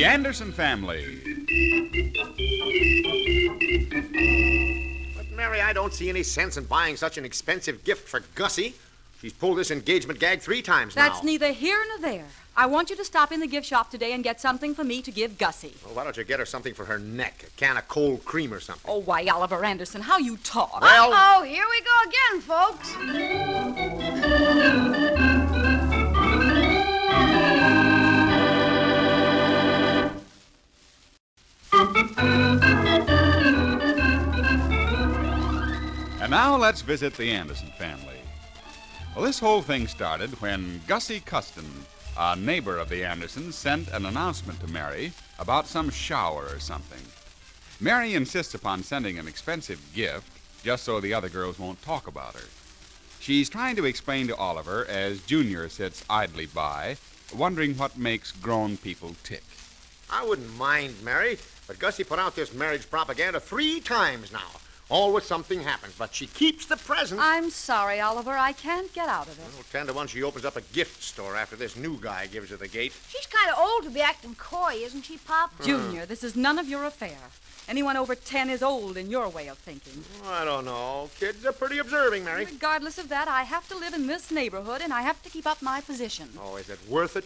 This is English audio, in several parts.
Anderson Family. But, Mary, I don't see any sense in buying such an expensive gift for Gussie. She's pulled this engagement gag 3 times now. That's neither here nor there. I want you to stop in the gift shop today and get something for me to give Gussie. Well, why don't you get her something for her neck? A can of cold cream or something. Oh, why, Oliver Anderson, how you talk. Well... Uh-oh, here we go again, folks. And now let's visit the Anderson family. Well, this whole thing started when Gussie Custon, a neighbor of the Andersons, sent an announcement to Mary about some shower or something. Mary insists upon sending an expensive gift just so the other girls won't talk about her. She's trying to explain to Oliver as Junior sits idly by, wondering what makes grown people tick. I wouldn't mind, Mary, but Gussie put out this marriage propaganda 3 times now. Always something happens, but she keeps the present. I'm sorry, Oliver. I can't get out of it. Well, 10 to 1 she opens up a gift store after this new guy gives her the gate. She's kind of old to be acting coy, isn't she, Pop? Junior, this is none of your affair. Anyone over 10 is old in your way of thinking. I don't know. Kids are pretty observing, Mary. Regardless of that, I have to live in this neighborhood, and I have to keep up my position. Oh, is it worth it?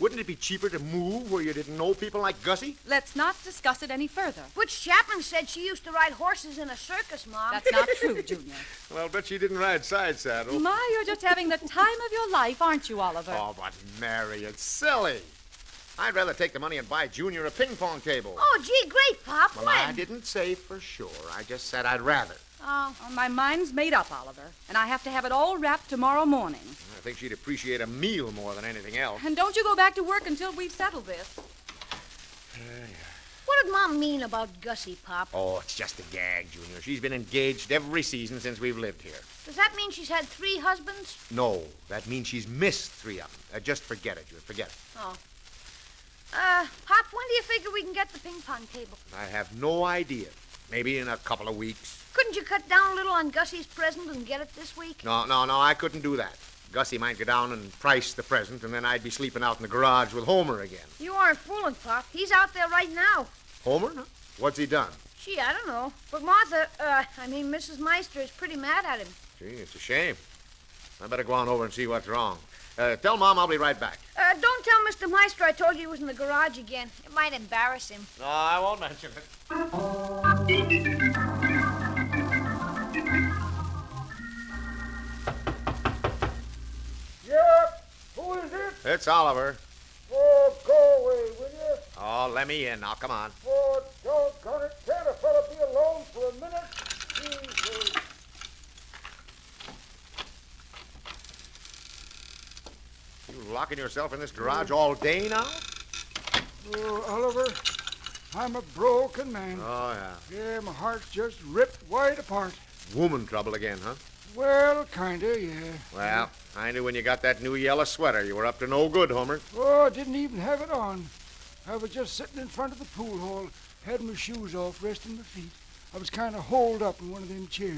Wouldn't it be cheaper to move where you didn't know people like Gussie? Let's not discuss it any further. Butch Chapman said she used to ride horses in a circus, Mom. That's not true, Junior. Well, I'll bet she didn't ride side saddle. My, you're just having the time of your life, aren't you, Oliver? Oh, but Mary, it's silly. I'd rather take the money and buy Junior a ping pong table. Oh, gee, great, Pop. Well, When? I didn't say for sure. I just said I'd rather. Oh. My mind's made up, Oliver, and I have to have it all wrapped tomorrow morning. I think she'd appreciate a meal more than anything else. And don't you go back to work until we've settled this. What did Mom mean about Gussie, Pop? Oh, it's just a gag, Junior. She's been engaged every season since we've lived here. Does that mean she's had 3 husbands? No, that means she's missed 3 of them. Just forget it, Junior. Forget it. Oh. Pop, when do you figure we can get the ping pong table? I have no idea. Maybe in a couple of weeks. Couldn't you cut down a little on Gussie's present and get it this week? No, I couldn't do that. Gussie might go down and price the present, and then I'd be sleeping out in the garage with Homer again. You aren't fooling, Pop. He's out there right now. Homer? What's he done? Gee, I don't know. But Martha, Mrs. Meister is pretty mad at him. Gee, it's a shame. I better go on over and see what's wrong. Tell Mom I'll be right back. Don't tell Mr. Meister I told you he was in the garage again. It might embarrass him. No, I won't mention it. Yep. Who is it? It's Oliver. Oh, go away, will you? Oh, let me in now. Come on. Oh, doggone it. Can't a fella be alone for a minute? Jesus. You locking yourself in this garage all day now? Oh, Oliver, I'm a broken man. Oh, yeah. Yeah, my heart's just ripped wide apart. Woman trouble again, huh? Well, kinda, yeah. Well, I knew when you got that new yellow sweater you were up to no good, Homer. Oh, I didn't even have it on. I was just sitting in front of the pool hall, had my shoes off, resting my feet. I was kind of holed up in one of them chairs.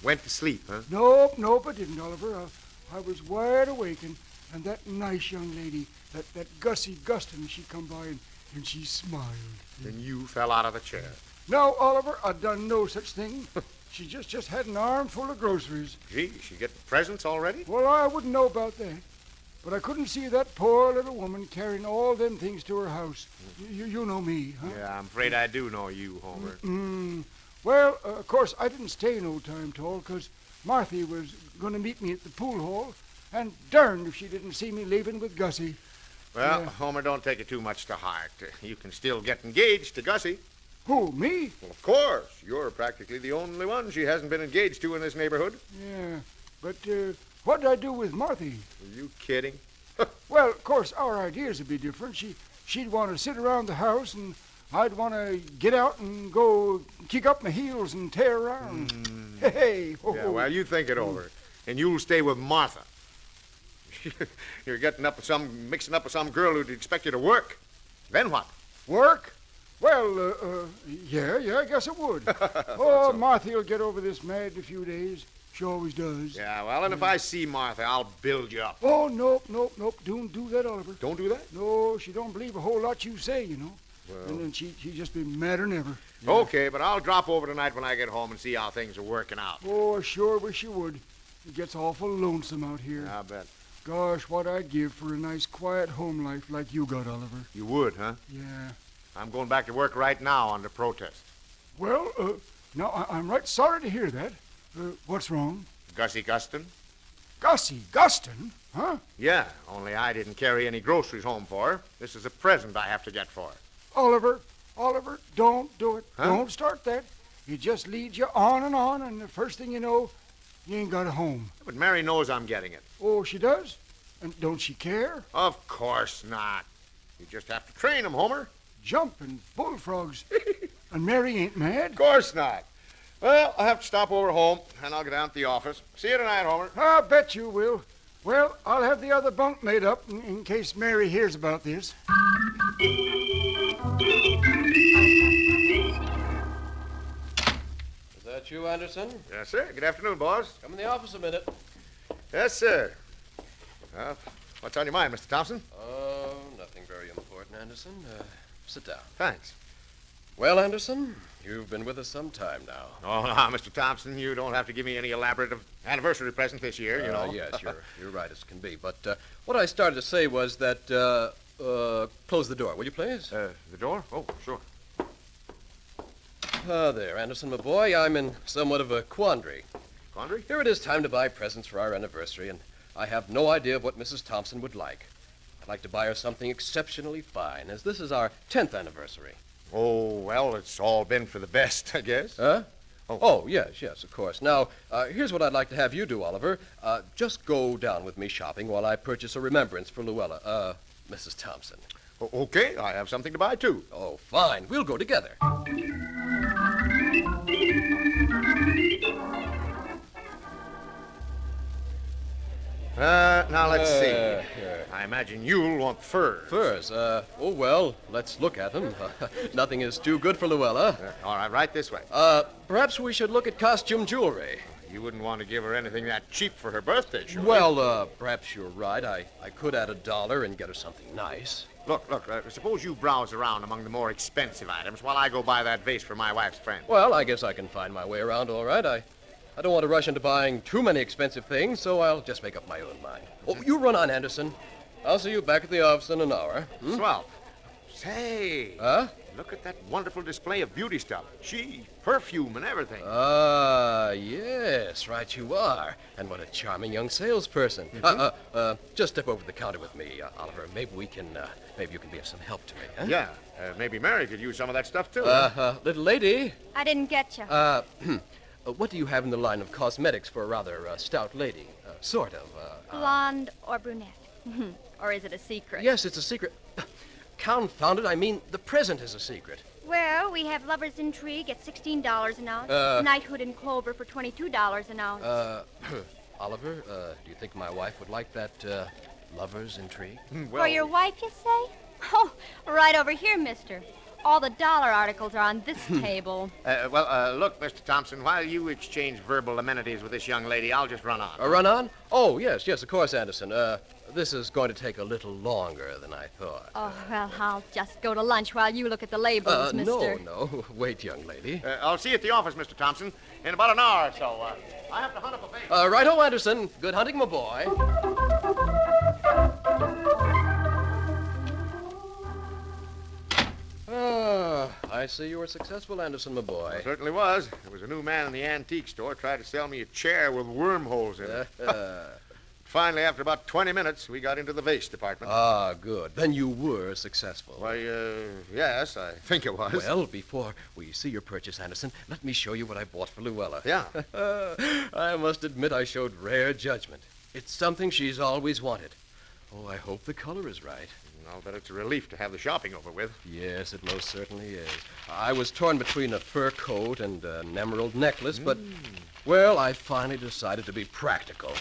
Went to sleep, huh? Nope, I didn't, Oliver. I was wide awake, and that nice young lady, that Gussie Guston, she come by and she smiled. Then you fell out of the chair. No, Oliver, I done no such thing. She just had an armful of groceries. Gee, she get presents already? Well, I wouldn't know about that. But I couldn't see that poor little woman carrying all them things to her house. You know me, huh? Yeah, I'm afraid I do know you, Homer. Well, of course, I didn't stay no time at all, because Marthy was going to meet me at the pool hall, and darned if she didn't see me leaving with Gussie. Well, Homer, don't take it too much to heart. You can still get engaged to Gussie. Who, me? Well, of course. You're practically the only one she hasn't been engaged to in this neighborhood. Yeah, but what'd I do with Marthy? Are you kidding? Well, of course, our ideas would be different. She'd want to sit around the house, and I'd want to get out and go kick up my heels and tear around. Hey, ho, Yeah, ho. well, you think it over. And you'll stay with Martha. You're mixing up with some girl who'd expect you to work. Then what? Work? Well, yeah, I guess it would. Oh, Marthy'll get over this mad in a few days. She always does. Yeah, well, and if I see Martha, I'll build you up. Oh, nope. Don't do that, Oliver. Don't do that? No, she don't believe a whole lot you say, you know. And then she'd just be madder than ever. Okay, but I'll drop over tonight when I get home and see how things are working out. Oh, I sure wish you would. It gets awful lonesome out here. I bet. Gosh, what I'd give for a nice, quiet home life like you got, Oliver. You would, huh? Yeah. I'm going back to work right now under protest. Well, now, I'm right sorry to hear that. What's wrong? Gussie Guston? Gussie Guston? Huh? Yeah, only I didn't carry any groceries home for her. This is a present I have to get for her. Oliver, don't do it. Huh? Don't start that. It just leads you on, and the first thing you know, you ain't got a home. But Mary knows I'm getting it. Oh, she does? And don't she care? Of course not. You just have to train 'em, Homer. Jumping bullfrogs. And Mary ain't mad? Of course not. Well, I'll have to stop over home, and I'll get down to the office. See you tonight, Homer. I bet you will. Well, I'll have the other bunk made up in case Mary hears about this. Is that you, Anderson? Yes, sir. Good afternoon, boss. Come in the office a minute. Yes, sir. What's on your mind, Mr. Thompson? Oh, nothing very important, Anderson. Sit down. Thanks. Well, Anderson, you've been with us some time now. Oh, now, Mr. Thompson, you don't have to give me any elaborate anniversary present this year, you know. Yes, you're right as can be. But what I started to say was that, close the door, will you please? The door? Oh, sure. There, Anderson, my boy, I'm in somewhat of a quandary. Quandary? Here it is time to buy presents for our anniversary, and I have no idea of what Mrs. Thompson would like. I'd like to buy her something exceptionally fine, as this is our 10th anniversary. Oh, well, it's all been for the best, I guess. Huh? Oh. Oh, yes, of course. Now, here's what I'd like to have you do, Oliver. Just go down with me shopping while I purchase a remembrance for Luella, Mrs. Thompson. Okay, I have something to buy, too. Oh, fine. We'll go together. Now let's see. I imagine you'll want furs. Furs, oh, well, let's look at them. Nothing is too good for Luella. All right, right this way. Perhaps we should look at costume jewelry. You wouldn't want to give her anything that cheap for her birthday, surely. Well, perhaps you're right. I could add $1 and get her something nice. Look, suppose you browse around among the more expensive items while I go buy that vase for my wife's friend. Well, I guess I can find my way around all right. I don't want to rush into buying too many expensive things, so I'll just make up my own mind. Oh, you run on, Anderson. I'll see you back at the office in an hour. Swell. Say. Huh? Look at that wonderful display of beauty stuff. Cheese, perfume, and everything. Yes, right you are. And what a charming young salesperson. Just step over the counter with me, Oliver. Maybe you can be of some help to me, huh? Yeah, maybe Mary could use some of that stuff, too. Little lady. I didn't get you. What do you have in the line of cosmetics for a rather stout lady? Sort of. Blonde or brunette? Or is it a secret? Yes, it's a secret. Confound it, I mean, the present is a secret. Well, we have Lover's Intrigue at $16 an ounce. Knighthood in Clover for $22 an ounce. Oliver, do you think my wife would like that, Lover's Intrigue? For your wife, you say? Oh, right over here, mister. All the dollar articles are on this table. Look, Mr. Thompson, while you exchange verbal amenities with this young lady, I'll just run on. Run on? Oh, yes, of course, Anderson. This is going to take a little longer than I thought. Oh, well, I'll just go to lunch while you look at the labels, mister. No. Wait, young lady. I'll see you at the office, Mr. Thompson, in about an hour or so. I have to hunt up a bait. Right-o, Anderson. Good hunting, my boy. I see you were successful, Anderson, my boy. It certainly was. There was a new man in the antique store tried to sell me a chair with wormholes in it. Finally, after about 20 minutes, we got into the vase department. Good. Then you were successful. Why, yes, I think it was. Well, before we see your purchase, Anderson, let me show you what I bought for Luella. Yeah. I must admit I showed rare judgment. It's something she's always wanted. Oh, I hope the color is right. I'll bet it's a relief to have the shopping over with. Yes, it most certainly is. I was torn between a fur coat and an emerald necklace, but, well, I finally decided to be practical.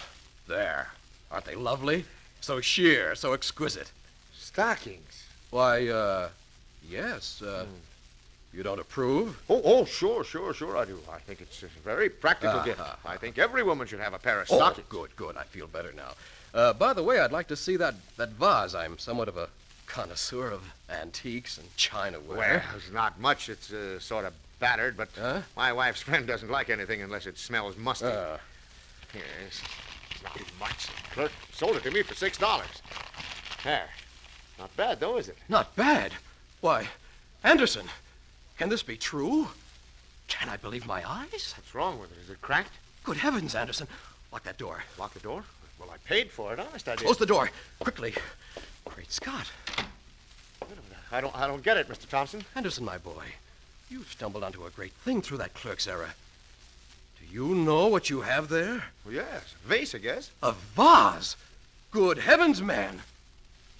There. Aren't they lovely? So sheer, so exquisite. Stockings? Why, yes. You don't approve? Oh, sure I do. I think it's a very practical gift. I think every woman should have a pair of stockings. Good. I feel better now. By the way, I'd like to see that vase. I'm somewhat of a connoisseur of antiques and chinaware. Well, it's not much. It's sort of battered, but Huh? my wife's friend doesn't like anything unless it smells musty. Yes. Not much. The clerk sold it to me for $6. There. Not bad, though, is it? Not bad. Why, Anderson, can this be true? Can I believe my eyes? What's wrong with it? Is it cracked? Good heavens, Anderson. Lock that door. Lock the door? Well, I paid for it. Honest, I did. Close the door. Quickly. Great Scott. I don't get it, Mr. Thompson. Anderson, my boy, you've stumbled onto a great thing through that clerk's error. Do you know what you have there? Well, yes. Vase, I guess. A vase. Good heavens, man.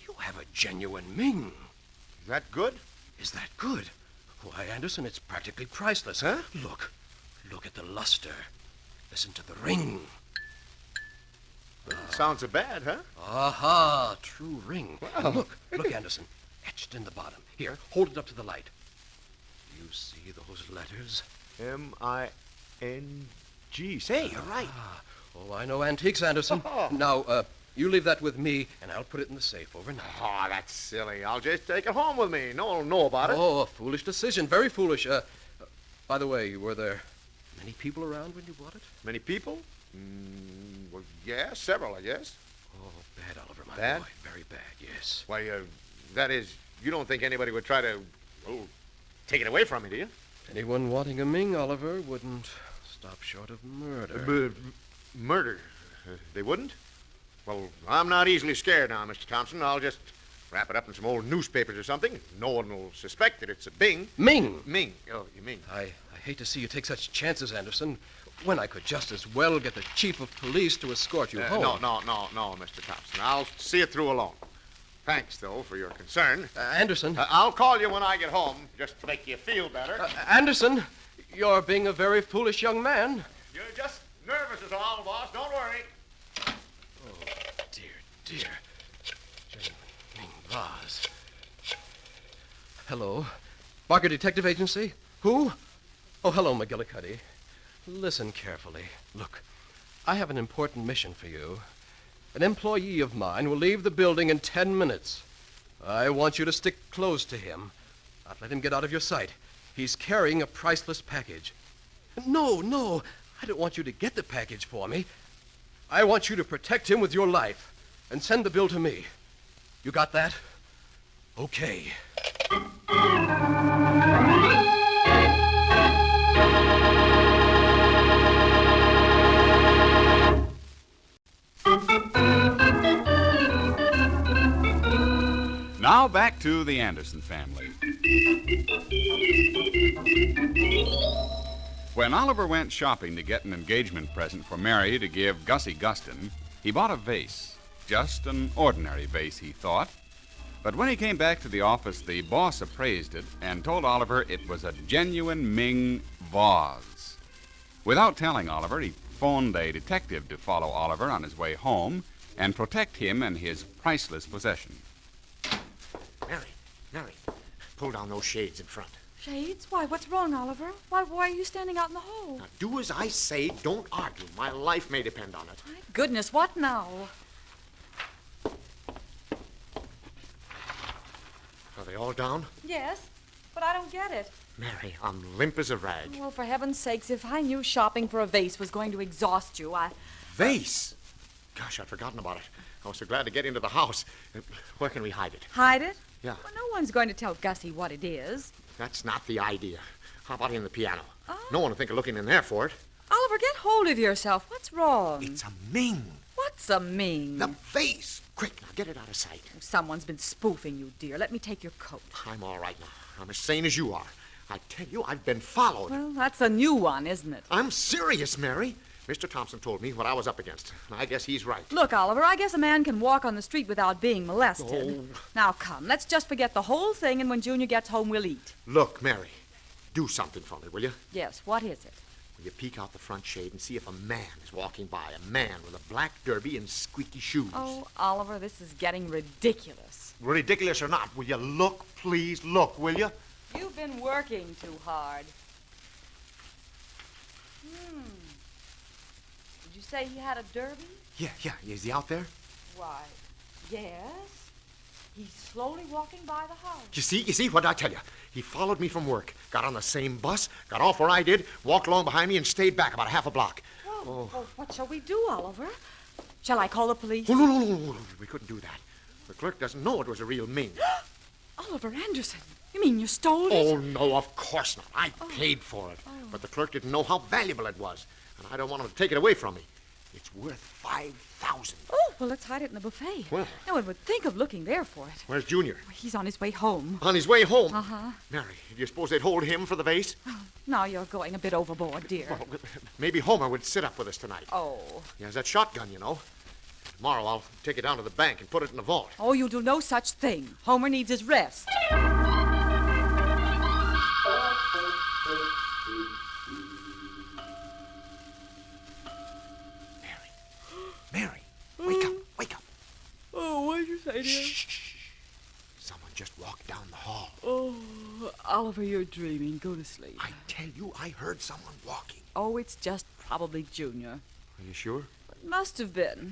You have a genuine Ming. Is that good? Is that good? Why, Anderson, it's practically priceless. Huh? Look. Look at the luster. Listen to the ring. Sounds so bad, huh? Aha, true ring. Wow. Look, Anderson. Etched in the bottom. Here, hold it up to the light. Do you see those letters? M-I-N-G. Say, you're right. Oh, I know antiques, Anderson. Now, you leave that with me, and I'll put it in the safe overnight. Oh, that's silly. I'll just take it home with me. No one will know about it. Oh, a foolish decision. Very foolish. By the way, were there many people around when you bought it? Many people? Well, yeah, several, I guess. Oh, bad, Oliver, my Bad? boy. Very bad, yes. Why, that is, you don't think anybody would try to, take it away from me, do you? Anyone wanting a Ming, Oliver, wouldn't stop short of murder. But murder? They wouldn't? Well, I'm not easily scared now, Mr. Thompson. I'll just wrap it up in some old newspapers or something. No one will suspect that it's a Bing. Ming! Ming. Oh, you mean? I hate to see you take such chances, Anderson, when I could just as well get the chief of police to escort you home. No, Mr. Thompson. I'll see it through alone. Thanks, though, for your concern. Anderson. I'll call you when I get home, just to make you feel better. Anderson, you're being a very foolish young man. You're just nervous is all, boss. Don't worry. Dear. Ming vase. Hello. Barker Detective Agency? Who? Oh, hello, McGillicuddy. Listen carefully. Look, I have an important mission for you. An employee of mine will leave the building in 10 minutes. I want you to stick close to him. Not let him get out of your sight. He's carrying a priceless package. No, I don't want you to get the package for me. I want you to protect him with your life and send the bill to me. You got that? Okay. Now back to the Anderson family. When Oliver went shopping to get an engagement present for Mary to give Gussie Guston, he bought a vase. Just an ordinary vase, he thought. But when he came back to the office, the boss appraised it and told Oliver it was a genuine Ming vase. Without telling Oliver, he phoned a detective to follow Oliver on his way home and protect him and his priceless possession. Mary, pull down those shades in front. Shades? Why, what's wrong, Oliver? Why are you standing out in the hall? Now, do as I say. Don't argue. My life may depend on it. My goodness, what now? Are they all down? Yes, but I don't get it. Mary, I'm limp as a rag. Well, for heaven's sakes, if I knew shopping for a vase was going to exhaust you, Vase? Gosh, I'd forgotten about it. I was so glad to get into the house. Where can we hide it? Hide it? Yeah. Well, no one's going to tell Gussie what it is. That's not the idea. How about in the piano? Oh. No one will think of looking in there for it. Oliver, get hold of yourself. What's wrong? It's a Ming. What's a Ming? The vase. Quick, now get it out of sight. Someone's been spoofing you, dear. Let me take your coat. I'm all right now. I'm as sane as you are. I tell you, I've been followed. Well, that's a new one, isn't it? I'm serious, Mary. Mr. Thompson told me what I was up against, and I guess he's right. Look, Oliver, I guess a man can walk on the street without being molested. Oh. Now, come, let's just forget the whole thing, and when Junior gets home, we'll eat. Look, Mary, do something for me, will you? Yes, what is it? Will you peek out the front shade and see if a man is walking by? A man with a black derby and squeaky shoes. Oh, Oliver, this is getting ridiculous. Ridiculous or not, will you look, please? Look, will you? You've been working too hard. Did you say he had a derby? Yeah. Is he out there? Why, yes. He's slowly walking by the house. You see what I tell you? He followed me from work, got on the same bus, got off where I did, walked along behind me, and stayed back about a half a block. Well, what shall we do, Oliver? Shall I call the police? Oh, no. We couldn't do that. The clerk doesn't know it was a real Ming. Oliver Anderson, you mean you stole it? Oh, no, of course not. I paid for it. But the clerk didn't know how valuable it was, and I don't want him to take it away from me. It's worth $5,000. Oh, well, let's hide it in the buffet. Well. No one would think of looking there for it. Where's Junior? He's on his way home. On his way home? Uh-huh. Mary, do you suppose they'd hold him for the vase? Now you're going a bit overboard, dear. Well, maybe Homer would sit up with us tonight. Oh. He has that shotgun, you know. Tomorrow I'll take it down to the bank and put it in the vault. Oh, you'll do no such thing. Homer needs his rest. Mary, wake up. Oh, what did you say, dear? Shh. Someone just walked down the hall. Oh, Oliver, you're dreaming. Go to sleep. I tell you, I heard someone walking. Oh, it's just probably Junior. Are you sure? It must have been.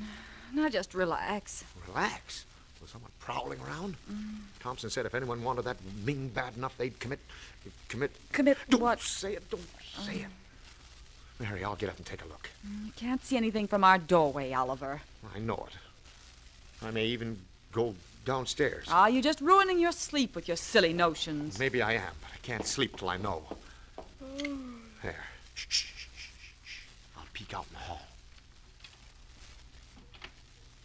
Now just relax. Relax. Was someone prowling around? Thompson said if anyone wanted that Ming bad enough, they'd commit... Commit Don't what? say it. Don't say it. Mary, I'll get up and take a look. You can't see anything from our doorway, Oliver. I know it. I may even go downstairs. You're just ruining your sleep with your silly notions. Maybe I am, but I can't sleep till I know. There. Shh. I'll peek out in the hall.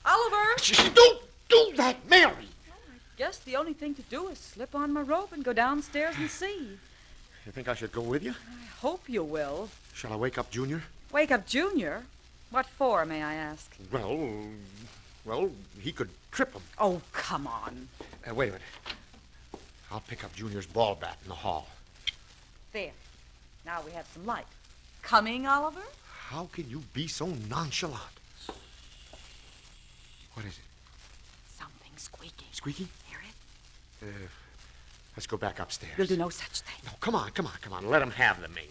Oliver! Shh, don't do that, Mary! Guess the only thing to do is slip on my robe and go downstairs and see. You think I should go with you? I hope you will. Shall I wake up Junior? Wake up Junior? What for, may I ask? Well, he could trip him. Oh, come on. Wait a minute. I'll pick up Junior's ball bat in the hall. There. Now we have some light. Coming, Oliver? How can you be so nonchalant? What is it? Something squeaking. Squeaky? Hear it? Let's go back upstairs. We'll do no such thing. No, come on. Let him have the Ming.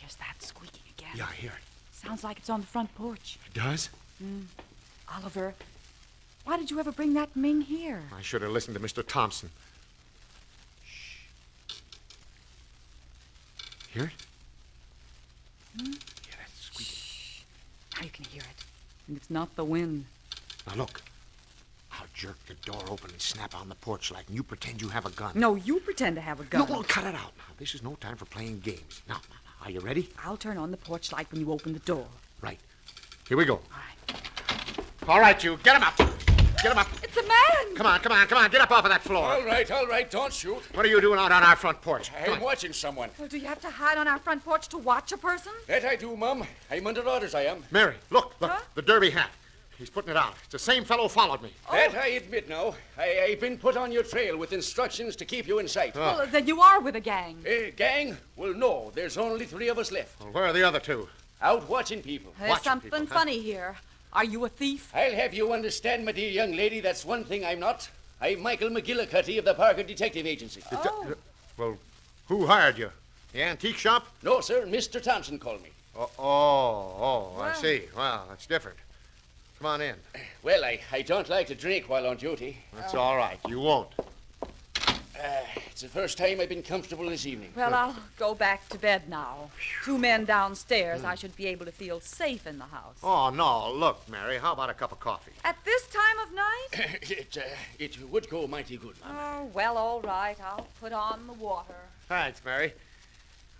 There's that squeaking again. Yeah, I hear it. Sounds like it's on the front porch. It does? Oliver, why did you ever bring that Ming here? I should have listened to Mr. Thompson. Shh. Hear it? Yeah, that's squeaking. Now you can hear it. And it's not the wind. Now look. I'll jerk the door open and snap on the porch light, and you pretend you have a gun. No, you pretend to have a gun. No, cut it out now. This is no time for playing games. Now, are you ready? I'll turn on the porch light when you open the door. Right. Here we go. All right. All right, you. Get him up. Get him up. It's a man! Come on. Get up off of that floor. All right, don't shoot. What are you doing out on our front porch? Come I'm on. watching someone. Well, do you have to hide on our front porch to watch a person? That I do, Mum. I'm under orders, I am. Mary, look. Huh? The derby hat. He's putting it on. It's the same fellow who followed me. That I admit now. I've been put on your trail with instructions to keep you in sight. Well, then you are with a gang. Gang? Well, no. There's only 3 of us left. Well, where are the other 2? Out watching people. There's watching something people, huh? funny here. Are you a thief? I'll have you understand, my dear young lady, that's one thing I'm not. I'm Michael McGillicuddy of the Parker Detective Agency. Oh. Well, who hired you? The antique shop? No, sir. Mr. Thompson called me. I see. Well, that's different. Come on in. Well, I don't like to drink while on duty. That's all right. You won't. It's the first time I've been comfortable this evening. Well, I'll go back to bed now. 2 men downstairs. I should be able to feel safe in the house. Oh, no. Look, Mary, how about a cup of coffee? At this time of night? It would go mighty good, Mum. Oh, well, all right. I'll put on the water. Thanks, Mary.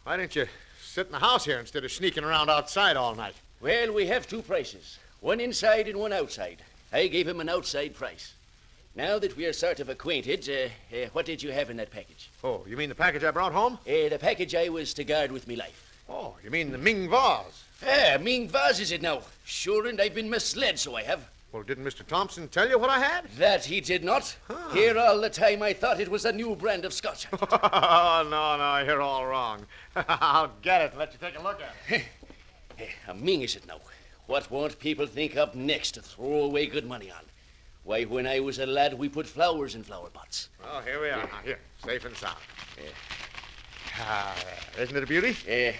Why didn't you sit in the house here instead of sneaking around outside all night? Well, we have 2 prices. One inside and one outside. I gave him an outside price. Now that we are sort of acquainted, what did you have in that package? Oh, you mean the package I brought home? The package I was to guard with me life. Oh, you mean the Ming vase? Ming vase is it now? Sure, and I've been misled, so I have. Well, didn't Mr. Thompson tell you what I had? That he did not. Here all the time I thought it was a new brand of scotch. Oh, no, you're all wrong. I'll get it and let you take a look at it. A Ming is it now? What won't people think up next to throw away good money on? Why, when I was a lad, we put flowers in flower pots. Well, here we are. Here, safe and sound. Isn't it a beauty?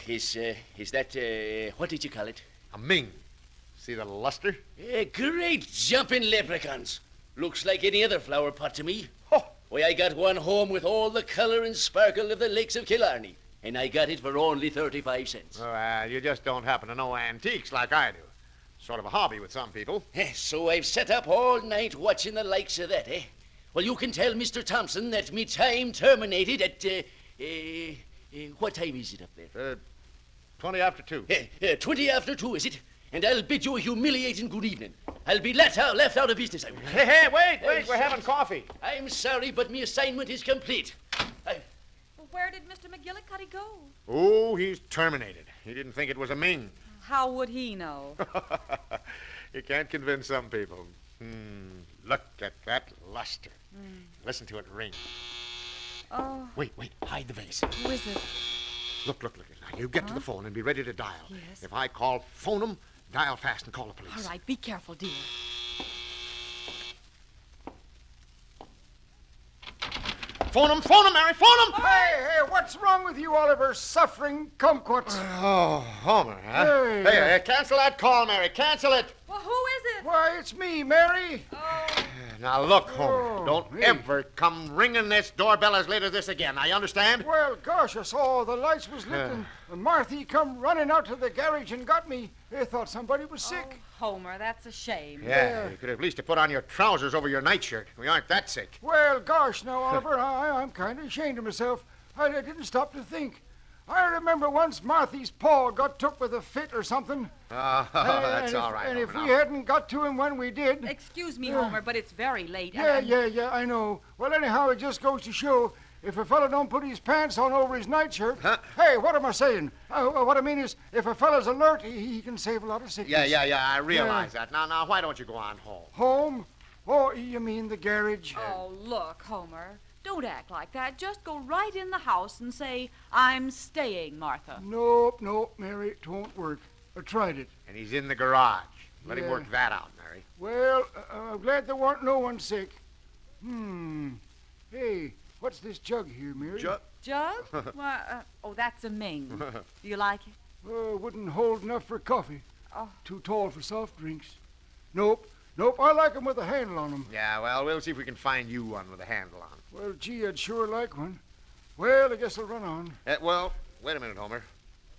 Is that, what did you call it? A Ming. See the luster? Great jumping leprechauns. Looks like any other flower pot to me. Oh. Why, I got one home with all the colour and sparkle of the lakes of Killarney, and I got it for only 35 cents. Well, you just don't happen to know antiques like I do. Sort of a hobby with some people. So I've sat up all night watching the likes of that, eh? Well, you can tell Mr. Thompson that me time terminated at, what time is it up there? 20 after 2. 20 after 2, is it? And I'll bid you a humiliating good evening. I'll be left out of business. Hey, wait, we're having coffee. I'm sorry, but my assignment is complete. Well, where did Mr. McGillicuddy go? Oh, he's terminated. He didn't think it was a Ming. How would he know? You can't convince some people. Look at that luster. Listen to it ring. Oh. Wait, hide the vase. Who is it? Look. Now, you get to the phone and be ready to dial. Yes. If I call, phone 'em, dial fast and call the police. All right, be careful, dear. Phone 'em, Mary, phone 'em! Hey, what's wrong with you, Oliver? Suffering kumquats. Oh, Homer, huh? Hey. Cancel that call, Mary, cancel it. Well, who is it? Why, it's me, Mary. Now, look, Homer, Oh, don't me. ever come ringing this doorbell as late as this again. Now, you understand? Well, gosh, I saw the lights was lit and Marthy come running out to the garage and got me. They thought somebody was sick. Oh, Homer, that's a shame. Yeah, you could at least have put on your trousers over your nightshirt. We aren't that sick. Well, gosh, now, Oliver, I'm kind of ashamed of myself. I didn't stop to think. I remember once Marthy's paw got took with a fit or something. Oh, that's all right, And if Homer, we now. hadn't got to him when we did... Excuse me, Homer, but it's very late. Yeah, I know. Well, anyhow, it just goes to show, if a fella don't put his pants on over his nightshirt... Huh? Hey, what am I saying? What I mean is, if a fella's alert, he can save a lot of sickness. Yeah, I realize that. Now, why don't you go on home? Home? Oh, you mean the garage? Oh, look, Homer. Don't act like that. Just go right in the house and say, I'm staying, Martha. Nope, Mary, it won't work. I tried it. And he's in the garage. Let him Yeah. work that out, Mary. Well, I'm glad there weren't no one sick. Hey, what's this jug here, Mary? Jug? Why, that's a Ming. Do you like it? Wouldn't hold enough for coffee. Oh. Too tall for soft drinks. Nope, I like 'em with a handle on 'em. Yeah, well, we'll see if we can find you one with a handle on. Well, gee, I'd sure like one. Well, I guess I'll run on. Well, wait a minute, Homer.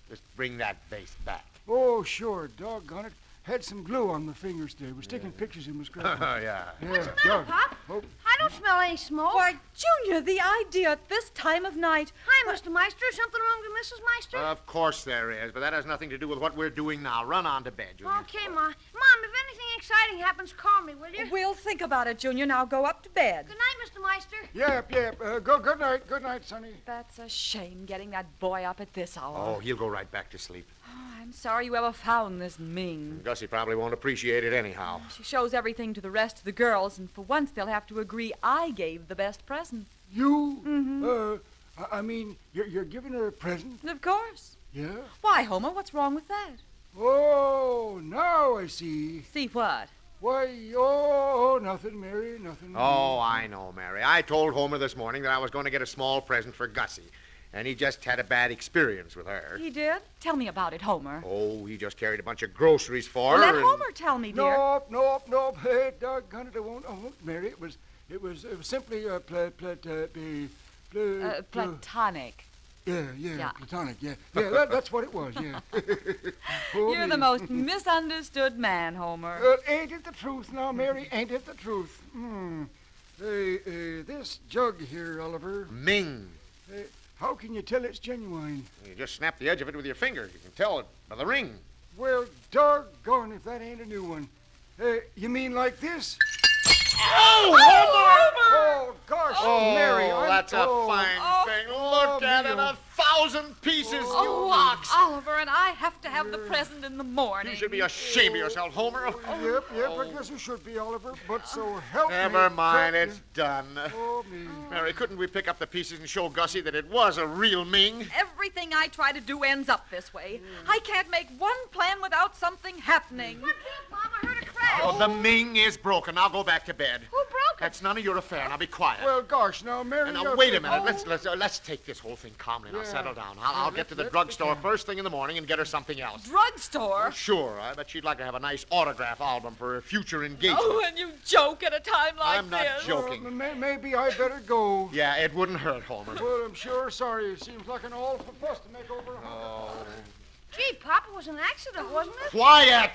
Just bring that vase back. Oh, sure, doggone it. Had some glue on my fingers today. Was sticking pictures in my scrap. Yeah. Yeah, No, Pop. Oh. I don't smell any smoke. Why, Junior, the idea at this time of night. Hi, Mr. Meister. Something wrong with Mrs. Meister? Of course there is, but that has nothing to do with what we're doing now. Run on to bed, Junior. Okay, Ma. Mom, if anything exciting happens, call me, will you? We'll think about it, Junior. Now go up to bed. Good night, Mr. Meister. Yep. Good night. Good night, Sonny. That's a shame, getting that boy up at this hour. Oh, he'll go right back to sleep. I'm sorry you ever found this Ming. Gussie probably won't appreciate it anyhow. She shows everything to the rest of the girls, and for once they'll have to agree I gave the best present. You? I mean, you're giving her a present? Of course. Yeah? Why, Homer, what's wrong with that? Oh, now I see. See what? Why, nothing, Mary, nothing. Oh, I know, Mary. I told Homer this morning that I was going to get a small present for Gussie, and he just had a bad experience with her. He did? Tell me about it, Homer. Oh, he just carried a bunch of groceries for her. Let and- Homer tell me, dear. Nope. Hey, doggone it, I won't, Mary. It was simply Platonic. Yeah, platonic, yeah. Yeah, that's what it was, yeah. Oh, You're me. the most misunderstood man, Homer. Ain't it the truth now, Mary? Ain't it the truth? This jug here, Oliver, Ming. how can you tell it's genuine? You just snap the edge of it with your finger. You can tell it by the ring. Well, doggone if that ain't a new one. You mean like this? Oh, Oh, gosh, Oh, Mary. that's a fine thing. Look at it, 1,000 pieces, you ox. Oliver, and I have to have the present in the morning. You should be ashamed of yourself, Homer. Yep, I guess you should be, Oliver. But so help me. Never mind, Cut- it's done. Oh, me. Mary, couldn't we pick up the pieces and show Gussie that it was a real Ming? Everything I try to do ends up this way. I can't make one plan without something happening. What's up, Mom? I heard a crash. Oh, the Ming is broken. I'll go back to bed. Who broke That's none of your affair. Now be quiet. Well, gosh, now, Mary... Now, wait a minute. Let's take this whole thing calmly. Now, Yeah. settle down. I'll get to the drugstore first thing in the morning and get her something else. Drugstore? Sure. I bet she'd like to have a nice autograph album for her future engagement. Oh, and you joke at a time like I'm not this. joking. Maybe I better go. Yeah, it wouldn't hurt, Homer. Well, I'm sure sorry. It seems like an awful fuss to make over a Oh. Gee, Papa, it was an accident, wasn't it? Quiet!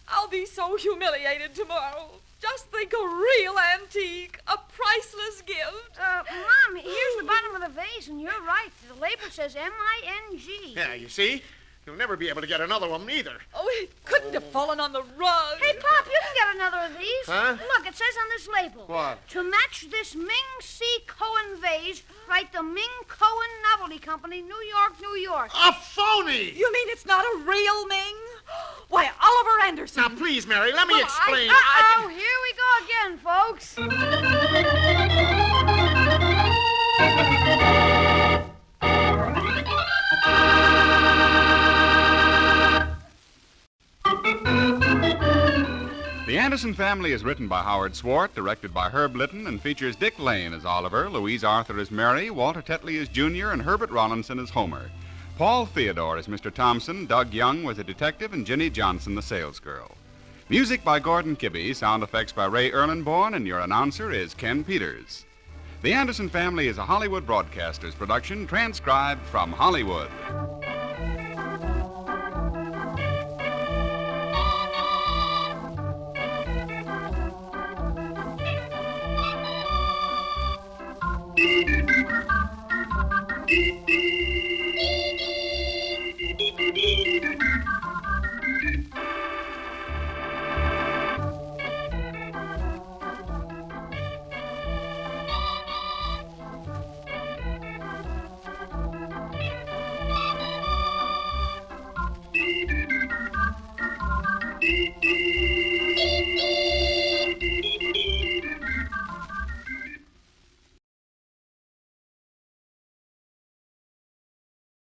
I'll be so humiliated tomorrow. Just think, a real antique, a priceless gift. Mom, here's the bottom of the vase, and you're right. The label says M-I-N-G. Yeah, you see? You'll never be able to get another one either. Oh, it couldn't have fallen on the rug. Hey, Pop, you can get another of these. Huh? Look, it says on this label. What? To match this Ming C. Cohen vase, write the Ming Cohen Novelty Company, New York, New York. A phony! You mean it's not a real Ming? Why, Oliver Anderson. Now, please, Mary, let me explain. Uh-oh, here we go again, folks. The Anderson Family is written by Howard Swart, directed by Herb Litton, and features Dick Lane as Oliver, Louise Arthur as Mary, Walter Tetley as Junior, and Herbert Rollinson as Homer. Paul Theodore as Mr. Thompson, Doug Young was a detective, and Ginny Johnson the salesgirl. Music by Gordon Kibbe, sound effects by Ray Erlenborn, and your announcer is Ken Peters. The Anderson Family is a Hollywood Broadcasters production, transcribed from Hollywood.